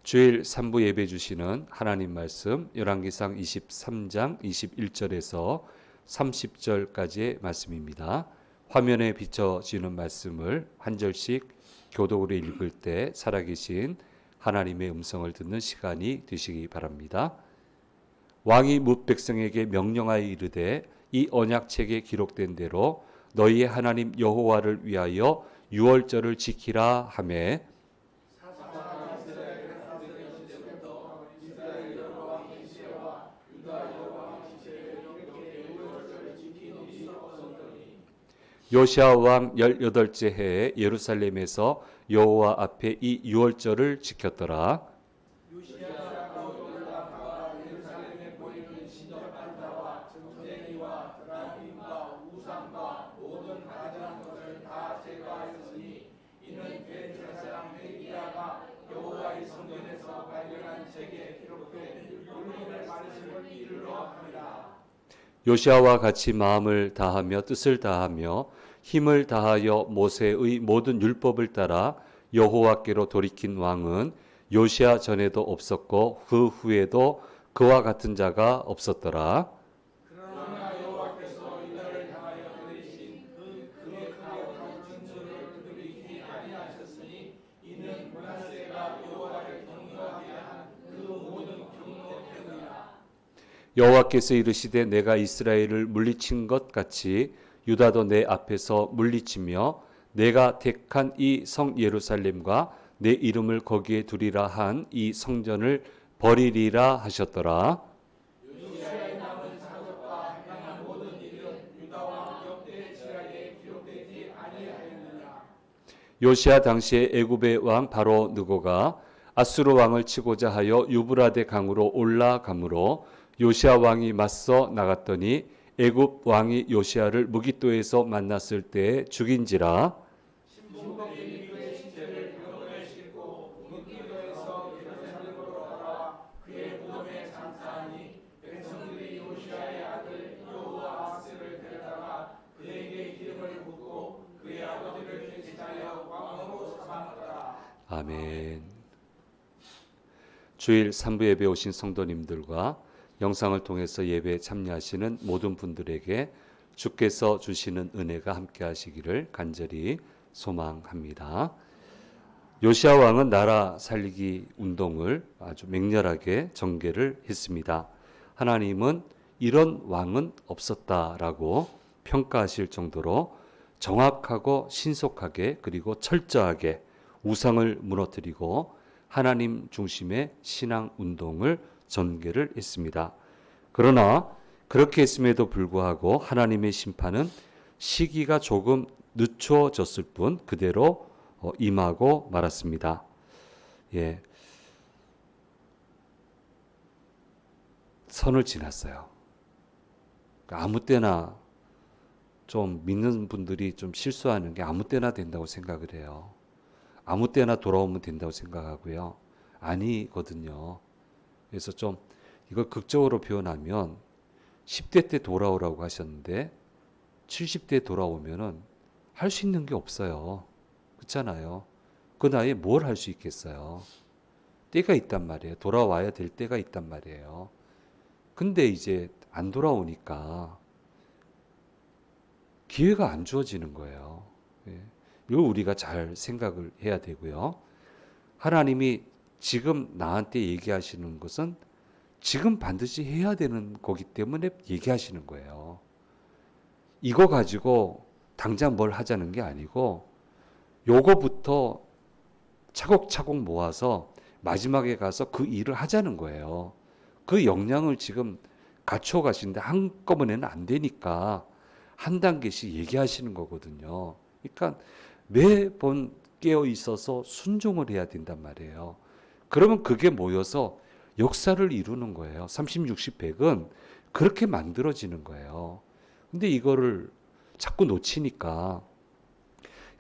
주일 3부 예배 주시는 하나님 말씀 열왕기상 23장 21절에서 30절까지의 말씀입니다. 화면에 비춰지는 말씀을 한 절씩 교독으로 읽을 때 살아계신 하나님의 음성을 듣는 시간이 되시기 바랍니다. 왕이 뭇 백성에게 명령하여 이르되 이 언약책에 기록된 대로 너희의 하나님 여호와를 위하여 유월절을 지키라 하매 요시야 왕 18째 해에 예루살렘에서 여호와 앞에 이 유월절을 지켰더라. 요시야와 같이 마음을 다하며 뜻을 다하며 힘을 다하여 모세의 모든 율법을 따라 여호와께로 돌이킨 왕은 요시야 전에도 없었고 그 후에도 그와 같은 자가 없었더라. 그러나 여호와께서 이들을 향하여 내리신 그의 크고 큰 징조를 돌이키지 아니하셨으니 이는 므낫세가 여호와를 경노하게 한 그 모든 경노 때문이라. 여호와께서 이르시되 내가 이스라엘을 물리친 것 같이 유다도 내 앞에서 물리치며 내가 택한 이 성 예루살렘과 내 이름을 거기에 두리라 한 이 성전을 버리리라 하셨더라. 요시야의 남은 사적과 행한 모든 일은 유다 왕 역대 지략에 기록되지 아니하였느냐. 요시야 당시에 애굽의 왕 바로 느고가 아수르 왕을 치고자 하여 유브라데 강으로 올라가므로 요시야 왕이 맞서 나갔더니 애굽 왕이 요시야를 무깃도에서 만났을 때에 죽인지라. 신복이 그의 신체를 병원에 싣고 무깃도에서 예루살렘으로 돌아와 그의 무덤에 장사하니 백성들이 요시야의 아들 여호아스를 데려다가 그에게 기름을 붓고 그의 아버지를 대신하여 왕으로 삼았더라. 아멘. 주일 3부 예배 오신 성도님들과 영상을 통해서 예배에 참여하시는 모든 분들에게 주께서 주시는 은혜가 함께 하시기를 간절히 소망합니다. 요시야 왕은 나라 살리기 운동을 아주 맹렬하게 전개를 했습니다. 하나님은 이런 왕은 없었다라고 평가하실 정도로 정확하고 신속하게 그리고 철저하게 우상을 무너뜨리고 하나님 중심의 신앙 운동을 전개를 했습니다. 그러나 그렇게 했음에도 불구하고 하나님의 심판은 시기가 조금 늦춰졌을 뿐 그대로 임하고 말았습니다. 예, 선을 지났어요. 아무 때나 좀 믿는 분들이 좀 실수하는 게 아무 때나 된다고 생각을 해요. 아무 때나 돌아오면 된다고 생각하고요. 아니거든요. 그래서 좀 이걸 극적으로 표현하면 10대 때 돌아오라고 하셨는데 70대 돌아오면은 할 수 있는 게 없어요. 그렇잖아요. 그 나이에 뭘 할 수 있겠어요. 때가 있단 말이에요. 돌아와야 될 때가 있단 말이에요. 근데 이제 안 돌아오니까 기회가 안 주어지는 거예요. 예. 이걸 우리가 잘 생각을 해야 되고요. 하나님이 지금 나한테 얘기하시는 것은 지금 반드시 해야 되는 거기 때문에 얘기하시는 거예요. 이거 가지고 당장 뭘 하자는 게 아니고 요거부터 차곡차곡 모아서 마지막에 가서 그 일을 하자는 거예요. 그 역량을 지금 갖춰 가시는데 한꺼번에는 안 되니까 한 단계씩 얘기하시는 거거든요. 그러니까 매번 깨어 있어서 순종을 해야 된단 말이에요. 그러면 그게 모여서 역사를 이루는 거예요. 30, 60, 100은 그렇게 만들어지는 거예요. 근데 이거를 자꾸 놓치니까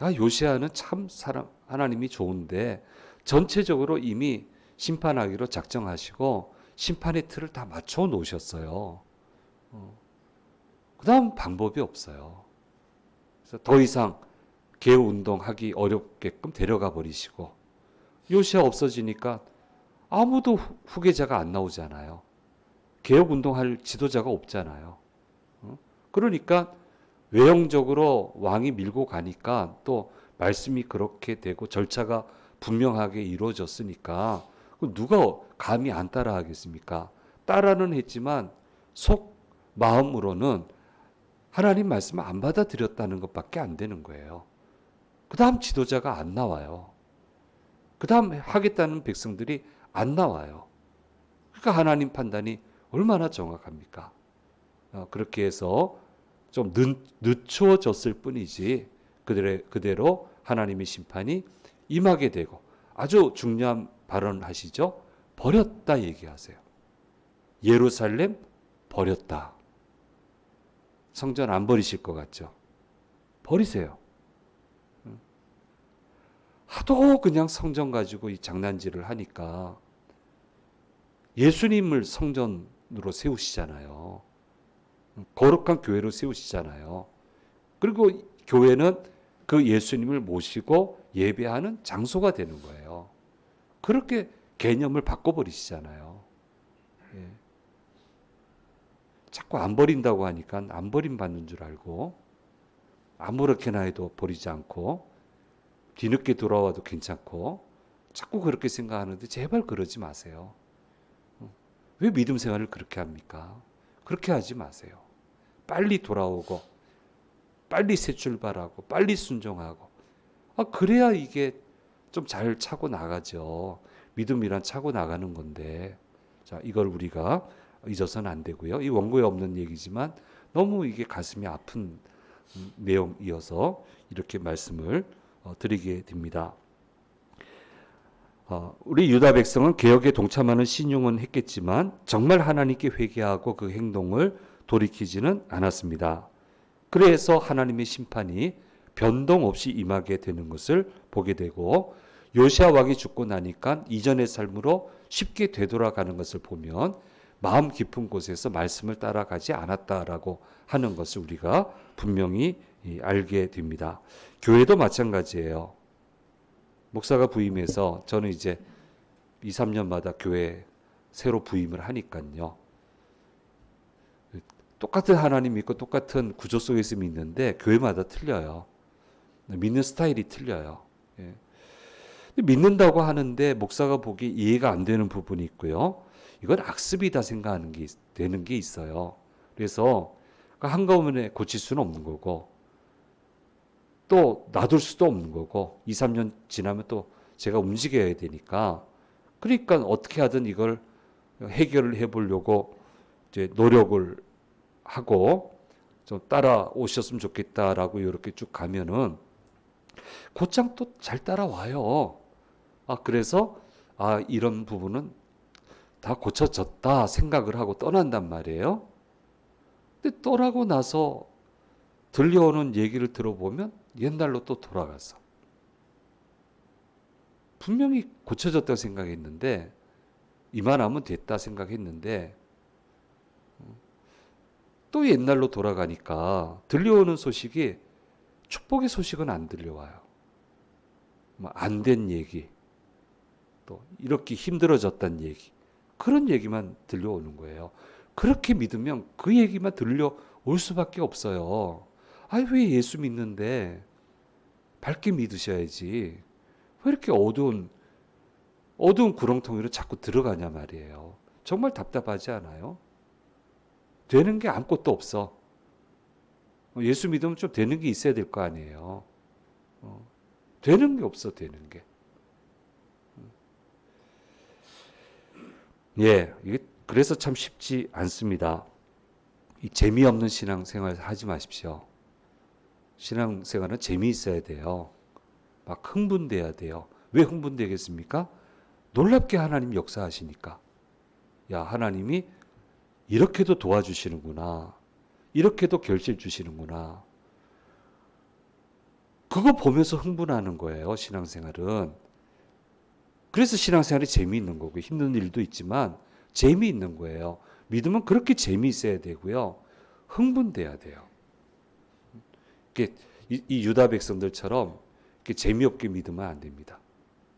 야, 요시야는 참 사람 하나님이 좋은데 전체적으로 이미 심판하기로 작정하시고 심판의 틀을 다 맞춰 놓으셨어요. 그다음 방법이 없어요. 그래서 더 이상 개우 운동하기 어렵게끔 데려가 버리시고 요시야 없어지니까 아무도 후계자가 안 나오잖아요. 개혁운동할 지도자가 없잖아요. 그러니까 외형적으로 왕이 밀고 가니까 또 말씀이 그렇게 되고 절차가 분명하게 이루어졌으니까 누가 감히 안 따라하겠습니까? 따라는 했지만 속 마음으로는 하나님 말씀을 안 받아들였다는 것밖에 안 되는 거예요. 그 다음 지도자가 안 나와요. 그 다음 하겠다는 백성들이 안 나와요. 그러니까 하나님 판단이 얼마나 정확합니까? 그렇게 해서 좀 늦추어졌을 뿐이지 그대로 하나님의 심판이 임하게 되고 아주 중요한 발언을 하시죠. 버렸다 얘기하세요. 예루살렘 버렸다. 성전 안 버리실 것 같죠? 버리세요. 하도 그냥 성전 가지고 이 장난질을 하니까 예수님을 성전으로 세우시잖아요. 거룩한 교회로 세우시잖아요. 그리고 교회는 그 예수님을 모시고 예배하는 장소가 되는 거예요. 그렇게 개념을 바꿔버리시잖아요. 예. 자꾸 안 버린다고 하니까 안 버림받는 줄 알고 아무렇게나 해도 버리지 않고 뒤늦게 돌아와도 괜찮고 자꾸 그렇게 생각하는데 제발 그러지 마세요. 왜 믿음 생활을 그렇게 합니까? 그렇게 하지 마세요. 빨리 돌아오고 빨리 새 출발하고 빨리 순종하고 그래야 이게 좀 잘 차고 나가죠. 믿음이란 차고 나가는 건데 자 이걸 우리가 잊어서는 안 되고요. 이 원고에 없는 얘기지만 너무 이게 가슴이 아픈 내용이어서 이렇게 말씀을 드리게 됩니다. 우리 유다 백성은 개혁에 동참하는 신용은 했겠지만 정말 하나님께 회개하고 그 행동을 돌이키지는 않았습니다. 그래서 하나님의 심판이 변동 없이 임하게 되는 것을 보게 되고 요시아 왕이 죽고 나니까 이전의 삶으로 쉽게 되돌아가는 것을 보면 마음 깊은 곳에서 말씀을 따라가지 않았다라고 하는 것을 우리가 분명히 알게 됩니다. 교회도 마찬가지예요. 목사가 부임해서 저는 이제 2, 3년마다 교회 새로 부임을 하니까요. 똑같은 하나님 믿고 똑같은 구조 속에서 믿는데 교회마다 틀려요. 믿는 스타일이 틀려요. 예. 믿는다고 하는데 목사가 보기 이해가 안 되는 부분이 있고요. 이건 악습이다 생각하는 게 되는 게 있어요. 그래서 한꺼번에 고칠 수는 없는 거고 또 놔둘 수도 없는 거고 2, 3년 지나면 또 제가 움직여야 되니까 그러니까 어떻게 하든 이걸 해결을 해보려고 이제 노력을 하고 좀 따라오셨으면 좋겠다라고 이렇게 쭉 가면은 곧장 또 잘 따라와요. 그래서 이런 부분은 다 고쳐졌다 생각을 하고 떠난단 말이에요. 근데 떠나고 나서 들려오는 얘기를 들어보면 옛날로 또 돌아갔어. 분명히 고쳐졌다고 생각했는데 이만하면 됐다 생각했는데 또 옛날로 돌아가니까 들려오는 소식이 축복의 소식은 안 들려와요. 안 된 얘기, 또 이렇게 힘들어졌다는 얘기, 그런 얘기만 들려오는 거예요. 그렇게 믿으면 그 얘기만 들려올 수밖에 없어요. 왜 예수 믿는데 밝게 믿으셔야지. 왜 이렇게 어두운 구렁텅이로 자꾸 들어가냐 말이에요. 정말 답답하지 않아요? 되는 게 아무것도 없어. 예수 믿으면 좀 되는 게 있어야 될 거 아니에요. 되는 게 없어, 되는 게. 예, 이게 그래서 참 쉽지 않습니다. 이 재미없는 신앙생활 하지 마십시오. 신앙생활은 재미있어야 돼요. 막 흥분돼야 돼요. 왜 흥분되겠습니까? 놀랍게 하나님 역사하시니까. 야, 하나님이 이렇게도 도와주시는구나. 이렇게도 결실 주시는구나. 그거 보면서 흥분하는 거예요, 신앙생활은. 그래서 신앙생활이 재미있는 거고 힘든 일도 있지만 재미있는 거예요. 믿음은 그렇게 재미있어야 되고요. 흥분돼야 돼요. 이 유다 백성들처럼 재미없게 믿으면 안 됩니다.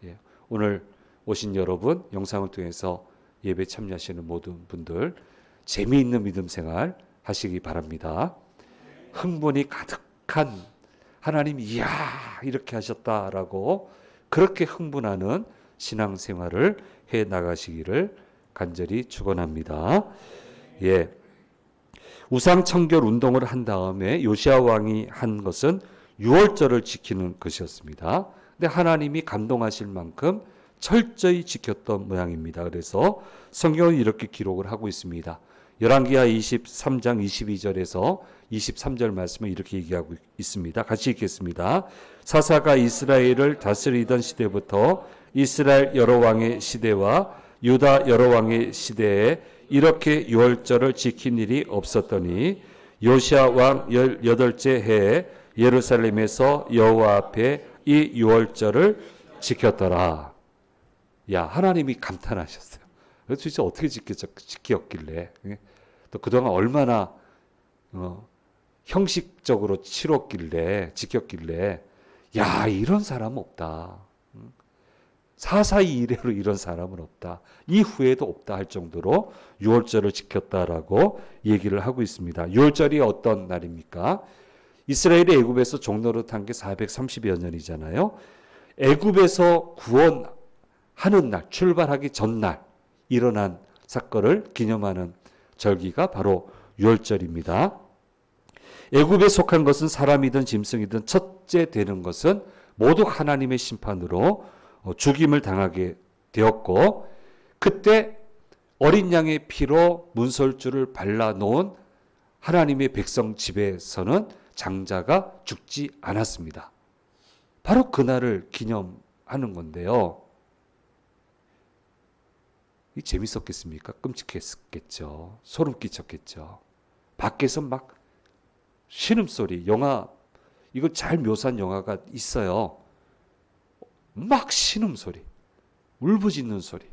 예. 오늘 오신 여러분, 영상을 통해서 예배 참여하시는 모든 분들 재미있는 믿음 생활 하시기 바랍니다. 흥분이 가득한 하나님 이야 이렇게 하셨다라고 그렇게 흥분하는 신앙생활을 해 나가시기를 간절히 축원합니다. 예. 우상 청결 운동을 한 다음에 요시야 왕이 한 것은 유월절을 지키는 것이었습니다. 근데 하나님이 감동하실 만큼 철저히 지켰던 모양입니다. 그래서 성경은 이렇게 기록을 하고 있습니다. 열왕기하 23장 22절에서 23절 말씀을 이렇게 얘기하고 있습니다. 같이 읽겠습니다. 사사가 이스라엘을 다스리던 시대부터 이스라엘 여러 왕의 시대와 유다 여러 왕의 시대에 이렇게 유월절을 지킨 일이 없었더니 요시야 왕 18째 해에 예루살렘에서 여호와 앞에 이 유월절을 지켰더라. 야, 하나님이 감탄하셨어요. 도대체 어떻게 지켰길래, 또 그동안 얼마나 형식적으로 지켰길래, 야, 이런 사람 없다. 사사이 이래로 이런 사람은 없다. 이후에도 없다 할 정도로 유월절을 지켰다라고 얘기를 하고 있습니다. 유월절이 어떤 날입니까? 이스라엘이 애굽에서 종노릇한 게 430여 년이잖아요. 애굽에서 구원하는 날, 출발하기 전날 일어난 사건을 기념하는 절기가 바로 유월절입니다. 애굽에 속한 것은 사람이든 짐승이든 첫째 되는 것은 모두 하나님의 심판으로 죽임을 당하게 되었고, 그때 어린 양의 피로 문설주를 발라놓은 하나님의 백성 집에서는 장자가 죽지 않았습니다. 바로 그날을 기념하는 건데요. 이 재밌었겠습니까? 끔찍했겠죠. 소름 끼쳤겠죠. 밖에서 막 신음소리, 이거 잘 묘사한 영화가 있어요. 막 신음소리, 울부짖는 소리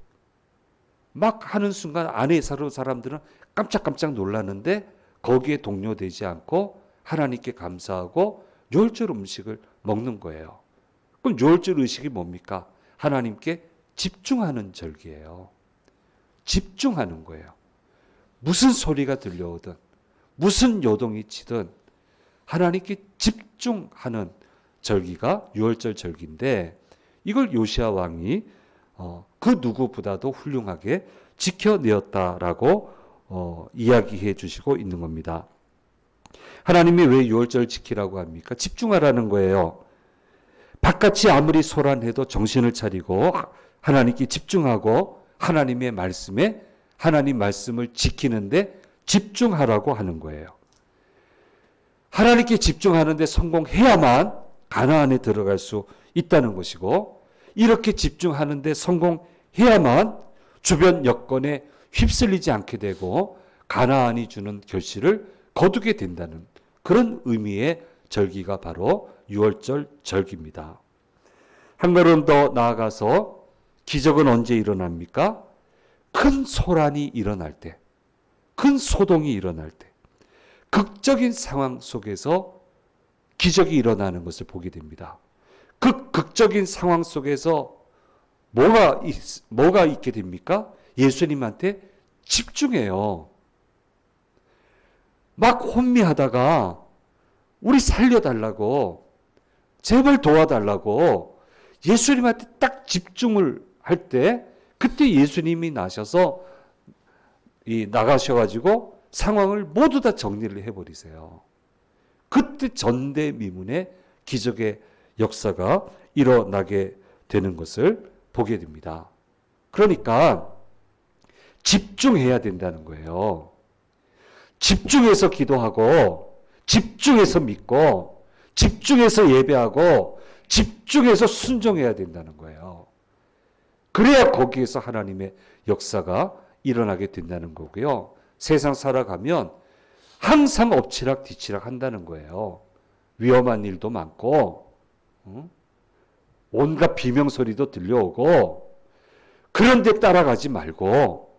막 하는 순간 안에 사는 사람들은 깜짝깜짝 놀랐는데 거기에 동요되지 않고 하나님께 감사하고 유월절 음식을 먹는 거예요. 그럼 유월절 의식이 뭡니까? 하나님께 집중하는 절기예요. 집중하는 거예요. 무슨 소리가 들려오든 무슨 요동이 치든 하나님께 집중하는 절기가 유월절 절기인데, 이걸 요시야 왕이 그 누구보다도 훌륭하게 지켜내었다라고 이야기해 주시고 있는 겁니다. 하나님이 왜 유월절 지키라고 합니까? 집중하라는 거예요. 바깥이 아무리 소란해도 정신을 차리고 하나님께 집중하고 하나님의 말씀에, 하나님 말씀을 지키는데 집중하라고 하는 거예요. 하나님께 집중하는데 성공해야만 가나안에 들어갈 수 있다는 것이고, 이렇게 집중하는데 성공해야만 주변 여건에 휩쓸리지 않게 되고 가나안이 주는 결실을 거두게 된다는 그런 의미의 절기가 바로 유월절 절기입니다. 한 걸음 더 나아가서 기적은 언제 일어납니까? 큰 소란이 일어날 때, 큰 소동이 일어날 때, 극적인 상황 속에서 기적이 일어나는 것을 보게 됩니다. 그 극적인 상황 속에서 뭐가 있게 됩니까? 예수님한테 집중해요. 막 혼미하다가 우리 살려달라고, 제발 도와달라고 예수님한테 딱 집중을 할 때, 그때 예수님이 나가셔가지고 상황을 모두 다 정리를 해버리세요. 그때 전대미문의 기적의 역사가 일어나게 되는 것을 보게 됩니다. 그러니까 집중해야 된다는 거예요. 집중해서 기도하고, 집중해서 믿고, 집중해서 예배하고, 집중해서 순종해야 된다는 거예요. 그래야 거기에서 하나님의 역사가 일어나게 된다는 거고요. 세상 살아가면 항상 엎치락 뒤치락 한다는 거예요. 위험한 일도 많고, 온갖 비명소리도 들려오고, 그런데 따라가지 말고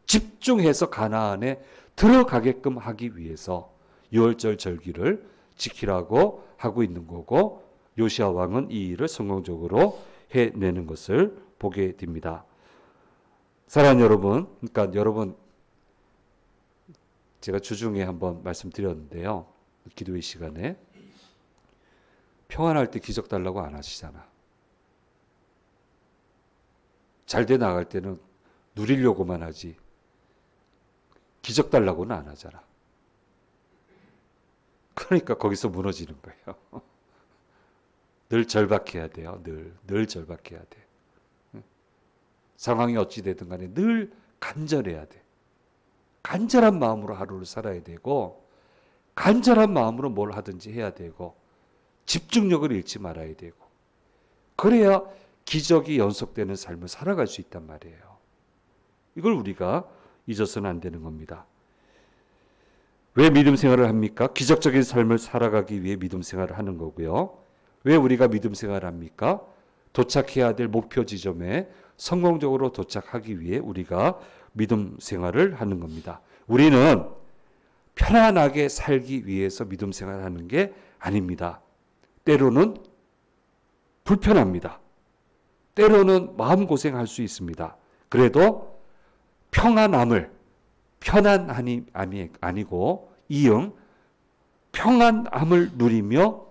집중해서 가나안에 들어가게끔 하기 위해서 유월절 절기를 지키라고 하고 있는 거고, 요시야 왕은 이 일을 성공적으로 해내는 것을 보게 됩니다. 사랑하는 여러분, 그러니까 여러분 제가 주중에 한번 말씀드렸는데요. 기도의 시간에 평안할 때 기적 달라고 안 하시잖아. 잘 돼 나갈 때는 누리려고만 하지 기적 달라고는 안 하잖아. 그러니까 거기서 무너지는 거예요. 늘 절박해야 돼요. 늘 절박해야 돼. 상황이 어찌 되든 간에 늘 간절해야 돼. 간절한 마음으로 하루를 살아야 되고 간절한 마음으로 뭘 하든지 해야 되고 집중력을 잃지 말아야 되고 그래야 기적이 연속되는 삶을 살아갈 수 있단 말이에요. 이걸 우리가 잊어서는 안 되는 겁니다. 왜 믿음 생활을 합니까? 기적적인 삶을 살아가기 위해 믿음 생활을 하는 거고요. 왜 우리가 믿음 생활을 합니까? 도착해야 될 목표 지점에 성공적으로 도착하기 위해 우리가 믿음 생활을 하는 겁니다. 우리는 편안하게 살기 위해서 믿음 생활을 하는 게 아닙니다. 때로는 불편합니다. 때로는 마음고생할 수 있습니다. 그래도 평안함이 아니고 이응 평안함을 누리며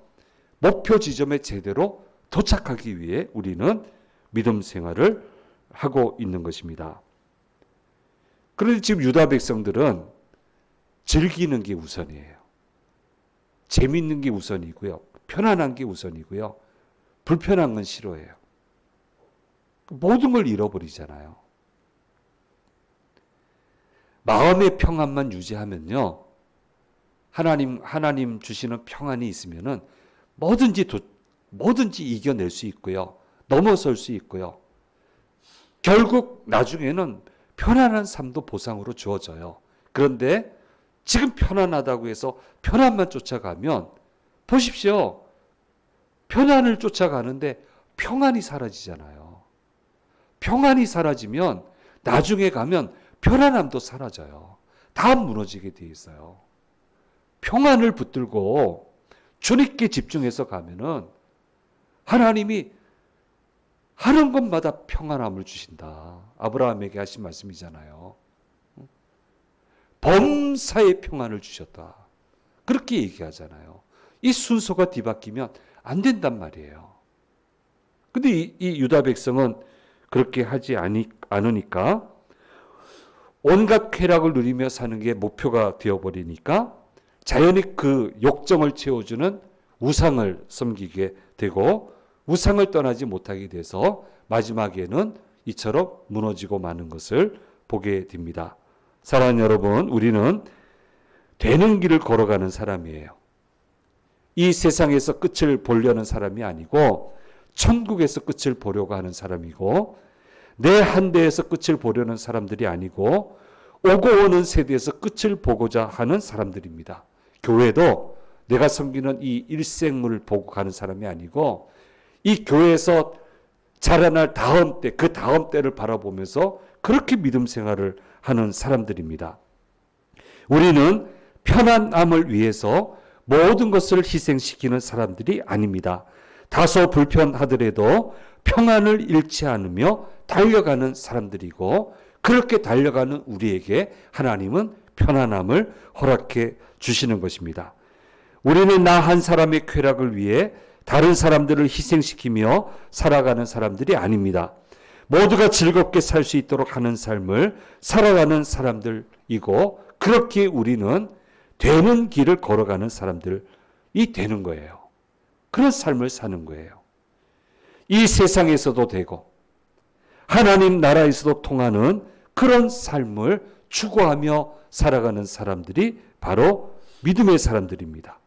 목표 지점에 제대로 도착하기 위해 우리는 믿음 생활을 하고 있는 것입니다. 그런데 지금 유다 백성들은 즐기는 게 우선이에요. 재밌는 게 우선이고요. 편안한 게 우선이고요. 불편한 건 싫어해요. 모든 걸 잃어버리잖아요. 마음의 평안만 유지하면요. 하나님 주시는 평안이 있으면은 뭐든지 이겨낼 수 있고요. 넘어설 수 있고요. 결국 나중에는 편안한 삶도 보상으로 주어져요. 그런데 지금 편안하다고 해서 편안만 쫓아가면 보십시오. 편안을 쫓아가는데 평안이 사라지잖아요. 평안이 사라지면 나중에 가면 편안함도 사라져요. 다 무너지게 돼 있어요. 평안을 붙들고 주님께 집중해서 가면은 하나님이 하는 것마다 평안함을 주신다. 아브라함에게 하신 말씀이잖아요. 범사의 평안을 주셨다. 그렇게 얘기하잖아요. 이 순서가 뒤바뀌면 안 된단 말이에요. 근데 이 유다 백성은 그렇게 하지 않으니까 온갖 쾌락을 누리며 사는 게 목표가 되어버리니까 자연히 그 욕정을 채워주는 우상을 섬기게 되고 우상을 떠나지 못하게 돼서 마지막에는 이처럼 무너지고 마는 것을 보게 됩니다. 사랑하는 여러분, 우리는 되는 길을 걸어가는 사람이에요. 이 세상에서 끝을 보려는 사람이 아니고 천국에서 끝을 보려고 하는 사람이고 내 한대에서 끝을 보려는 사람들이 아니고 오고 오는 세대에서 끝을 보고자 하는 사람들입니다. 교회도 내가 섬기는 이 일생물을 보고 가는 사람이 아니고 이 교회에서 자라날 다음 때, 그 다음 때를 바라보면서 그렇게 믿음 생활을 하는 사람들입니다. 우리는 편안함을 위해서 모든 것을 희생시키는 사람들이 아닙니다. 다소 불편하더라도 평안을 잃지 않으며 달려가는 사람들이고 그렇게 달려가는 우리에게 하나님은 편안함을 허락해 주시는 것입니다. 우리는 나 한 사람의 쾌락을 위해 다른 사람들을 희생시키며 살아가는 사람들이 아닙니다. 모두가 즐겁게 살 수 있도록 하는 삶을 살아가는 사람들이고 그렇게 우리는 되는 길을 걸어가는 사람들이 되는 거예요. 그런 삶을 사는 거예요. 이 세상에서도 되고 하나님 나라에서도 통하는 그런 삶을 추구하며 살아가는 사람들이 바로 믿음의 사람들입니다.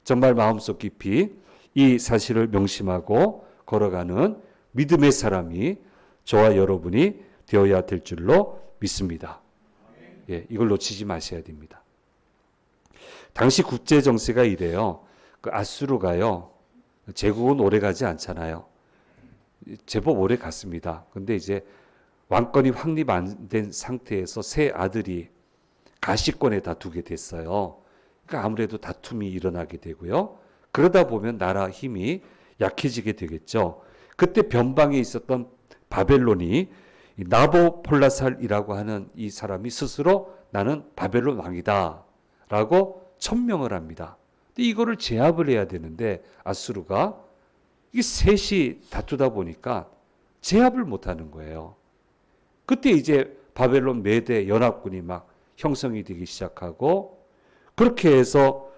정말 마음속 깊이 이 사실을 명심하고 걸어가는 믿음의 사람이 저와 여러분이 되어야 될 줄로 믿습니다. 예, 이걸 놓치지 마셔야 됩니다. 당시 국제 정세가 이래요. 그 아수르가요. 제국은 오래 가지 않잖아요. 제법 오래 갔습니다. 근데 이제 왕권이 확립 안 된 상태에서 세 아들이 가시권에 다 두게 됐어요. 그러니까 아무래도 다툼이 일어나게 되고요. 그러다 보면 나라 힘이 약해지게 되겠죠. 그때 변방에 있었던 바벨론이 이 나보폴라살이라고 하는 이 사람이 스스로 나는 바벨론 왕이다 라고 천명을 합니다. 근데 이거를 제압을 해야 되는데 아수르가 이 셋이 다투다 보니까 제압을 못하는 거예요. 그때 이제 바벨론 메대 연합군이 막 형성이 되기 시작하고 그렇게 해서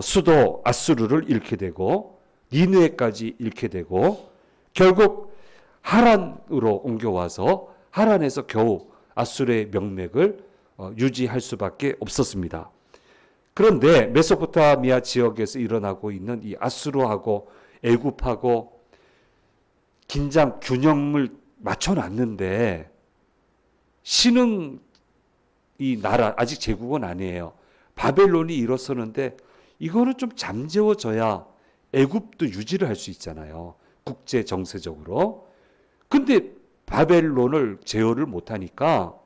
수도 아수르를 잃게 되고 니느웨까지 잃게 되고 결국 하란으로 옮겨와서 하란에서 겨우 아수르의 명맥을 유지할 수밖에 없었습니다. 그런데 메소포타미아 지역에서 일어나고 있는 이 아수르하고 애굽하고 긴장 균형을 맞춰놨는데 신흥 이 나라 아직 제국은 아니에요. 바벨론이 일어서는데 이거는 좀 잠재워져야 애굽도 유지를 할 수 있잖아요. 국제 정세적으로. 근데 바벨론을 제어를 못하니까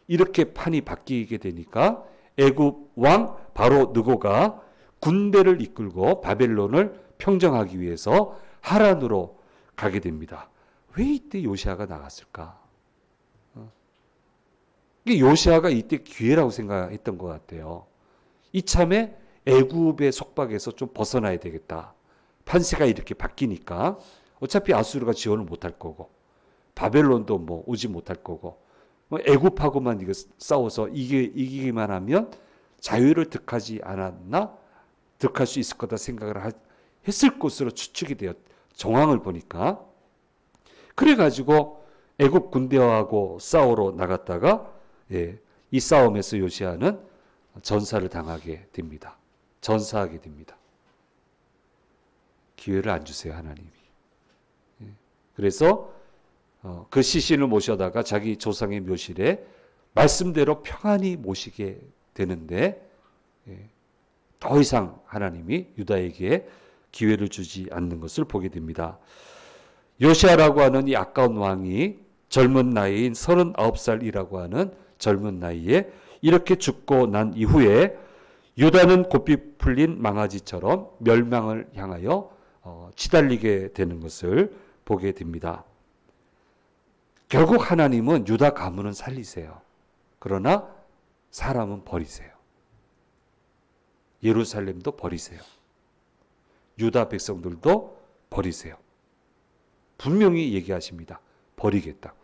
이렇게 판이 바뀌게 되니까 애굽 왕 바로 느고가 군대를 이끌고 바벨론을 평정하기 위해서 하란으로 가게 됩니다. 왜 이때 요시아가 나갔을까? 이게 요시아가 이때 기회라고 생각했던 것 같아요. 이참에 애굽의 속박에서 좀 벗어나야 되겠다. 판세가 이렇게 바뀌니까 어차피 아수르가 지원을 못할 거고 바벨론도 뭐 오지 못할 거고 애굽하고만 이거 싸워서 이기기만 하면 자유를 득하지 않았나? 득할 수 있을 거다 생각을 했을 것으로 추측이 되었. 정황을 보니까 그래가지고 애굽 군대하고 싸우러 나갔다가 이 싸움에서 요시아는 전사를 당하게 됩니다. 전사하게 됩니다. 기회를 안 주세요, 하나님이. 그래서 그 시신을 모셔다가 자기 조상의 묘실에 말씀대로 평안히 모시게 되는데 더 이상 하나님이 유다에게 기회를 주지 않는 것을 보게 됩니다. 요시아라고 하는 이 아까운 왕이 젊은 나이인 39살이라고 하는 젊은 나이에 이렇게 죽고 난 이후에 유다는 고삐 풀린 망아지처럼 멸망을 향하여 치달리게 되는 것을 보게 됩니다. 결국 하나님은 유다 가문은 살리세요. 그러나 사람은 버리세요. 예루살렘도 버리세요. 유다 백성들도 버리세요. 분명히 얘기하십니다. 버리겠다고.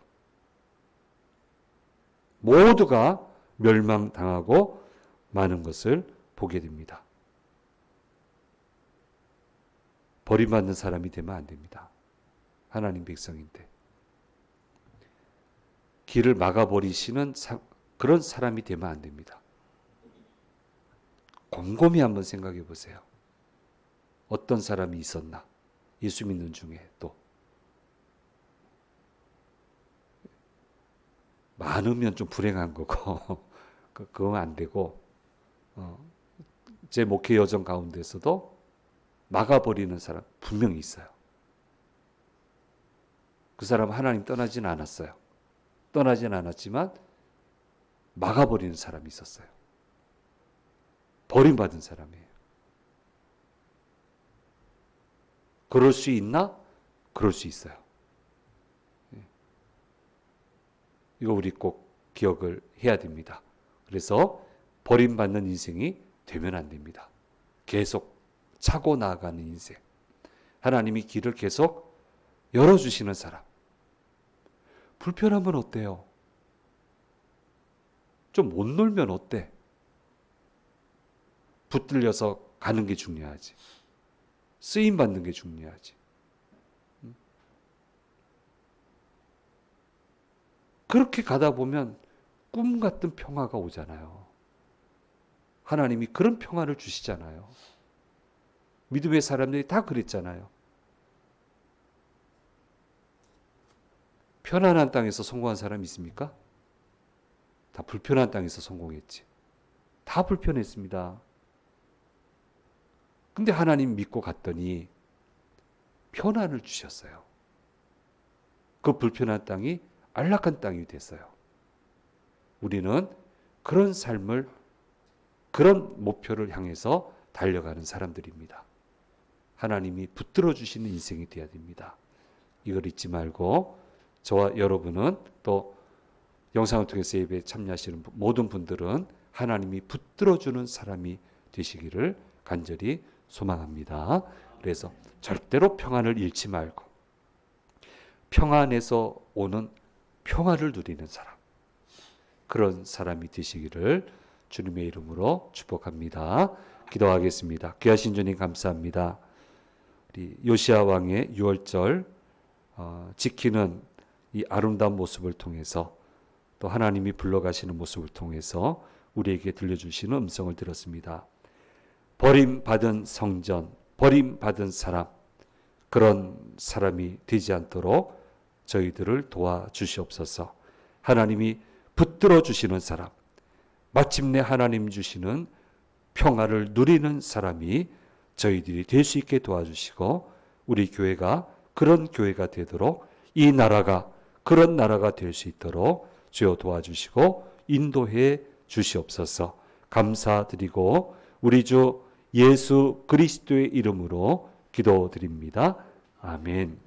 모두가 멸망당하고 마는 것을 보게 됩니다. 버림받는 사람이 되면 안 됩니다. 하나님 백성인데. 길을 막아버리시는 그런 사람이 되면 안 됩니다. 곰곰이 한번 생각해 보세요. 어떤 사람이 있었나? 예수 믿는 중에 또. 많으면 좀 불행한 거고 그건 안 되고 제 목회 여정 가운데서도 막아버리는 사람 분명히 있어요. 그 사람은 하나님 떠나지는 않았어요. 떠나지는 않았지만 막아버리는 사람이 있었어요. 버림받은 사람이에요. 그럴 수 있나? 그럴 수 있어요. 이거 우리 꼭 기억을 해야 됩니다. 그래서 버림받는 인생이 되면 안 됩니다. 계속 차고 나아가는 인생. 하나님이 길을 계속 열어주시는 사람. 불편하면 어때요? 좀 못 놀면 어때? 붙들려서 가는 게 중요하지. 쓰임 받는 게 중요하지. 그렇게 가다 보면 꿈 같은 평화가 오잖아요. 하나님이 그런 평화를 주시잖아요. 믿음의 사람들이 다 그랬잖아요. 편안한 땅에서 성공한 사람 있습니까? 다 불편한 땅에서 성공했지. 다 불편했습니다. 근데 하나님 믿고 갔더니 편안을 주셨어요. 그 불편한 땅이 안락한 땅이 됐어요. 우리는 그런 삶을, 그런 목표를 향해서 달려가는 사람들입니다. 하나님이 붙들어 주시는 인생이 되어야 됩니다. 이걸 잊지 말고 저와 여러분은 또 영상을 통해서 예배에 참여하시는 모든 분들은 하나님이 붙들어주는 사람이 되시기를 간절히 소망합니다. 그래서 절대로 평안을 잃지 말고 평안에서 오는 평화를 누리는 사람, 그런 사람이 되시기를 주님의 이름으로 축복합니다. 기도하겠습니다. 귀하신 주님 감사합니다. 우리 요시야 왕의 6월절 지키는 이 아름다운 모습을 통해서 또 하나님이 불러가시는 모습을 통해서 우리에게 들려주시는 음성을 들었습니다. 버림받은 성전, 버림받은 사람, 그런 사람이 되지 않도록 저희들을 도와주시옵소서. 하나님이 붙들어 주시는 사람, 마침내 하나님 주시는 평화를 누리는 사람이 저희들이 될 수 있게 도와주시고 우리 교회가 그런 교회가 되도록 이 나라가 그런 나라가 될 수 있도록 주여 도와주시고 인도해 주시옵소서. 감사드리고 우리 주 예수 그리스도의 이름으로 기도드립니다. 아멘.